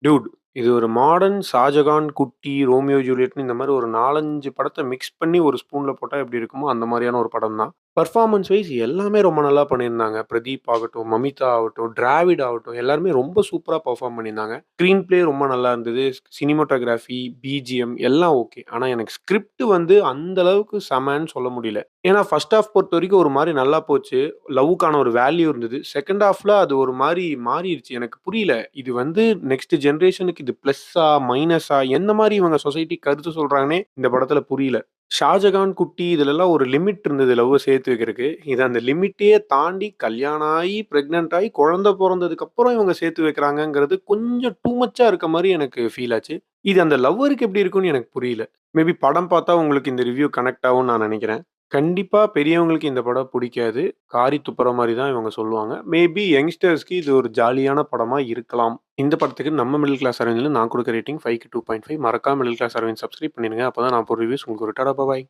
Dude இது ஒரு modern Shahjahan, குட்டி, ரோமியோ ஜூலியட்ன்னு இந்த மாரி ஒரு 4, 5 படத்த மிக்ஸ் பண்ணி ஒரு ஸ்பூன்ல போட்டா எப்படி இருக்குமோ, அந்த மாரியான ஒரு படம் தான். பெர்ஃபார்மன்ஸ் வைஸ் எல்லாமே ரொம்ப நல்லா பண்ணியிருந்தாங்க. பிரதீப் ஆகட்டும், மமிதா ஆகட்டும், டிராவிட் ஆகட்டும் எல்லாருமே ரொம்ப சூப்பரா பெர்ஃபார்ம் பண்ணியிருந்தாங்க. ஸ்க்ரீன் பிளே ரொம்ப நல்லா இருந்தது. சினிமாட்டோகிராஃபி, பிஜிஎம் எல்லாம் ஓகே. ஆனா எனக்கு ஸ்கிரிப்ட் வந்து அந்த அளவுக்கு செமன்னு சொல்ல முடியல. ஏன்னா ஃபர்ஸ்ட் ஹால்ஃப் பொறுத்தவரைக்கும் ஒரு மாரி நல்லா போச்சு. லவ்வுக்கான ஒரு வேல்யூ இருந்தது. செகண்ட் ஹால்ஃப்ல அது ஒரு மாரி மாறிருச்சு. எனக்கு புரியல. இது வந்து நெக்ஸ்ட் ஜெனரேஷனுக்கு இது பிளஸ்ஸா? மைனஸா? எந்த மாரி இவங்க சொசைட்டி கருத்து சொல்றாங்கன்னே இந்த படத்துல புரியல. ஷாஜகான், குட்டி இதுலலாம் ஒரு லிமிட் இருந்தது லவ்வ சேர்த்து வைக்கிறக்கு. இது அந்த லிமிட்டயே தாண்டி கல்யாணம் ஆயி, பிரெக்னன்ட் ஆயி, குழந்தை பொறந்ததுக்கப்புறம் இவங்க சேர்த்து வைக்கிறாங்கங்கிறது கொஞ்சம் டூ மச்சா இருக்க மாரி எனக்கு ஃபீல் ஆச்சு. இது அந்த லவ்வருக்கு எப்படி இருக்கும்னு எனக்கு புரியல. மேபி படம் பார்த்தா உங்களுக்கு இந்த ரிவ்யூ கனெக்ட் ஆகும்னு நான் நெனைக்கிறேன். கண்டிப்பா பெரியவங்களுக்கு இந்த படம் புடிக்காது. காரி துப்புற மாரி தான் இவங்க சொல்லுவாங்க. மேபி யங்ஸ்டர்ஸ்க்கு இது ஒரு ஜாலியான படமா இருக்கலாம். இந்த படத்துக்கு நம்ம மிடில் கிளாஸ் அரவிந்த்ல நான் குடுக்க ரேட்டிங் 5க்கு 2.5 மறக்காம மிடில் கிளாஸ் அரவிந்த் சப்ஸ்கிரைப் பண்ணிருங்க. அப்பதான் நான் போடுற ரிவ்யூஸ் உங்களுக்கு வரும். டாடா! பாய்!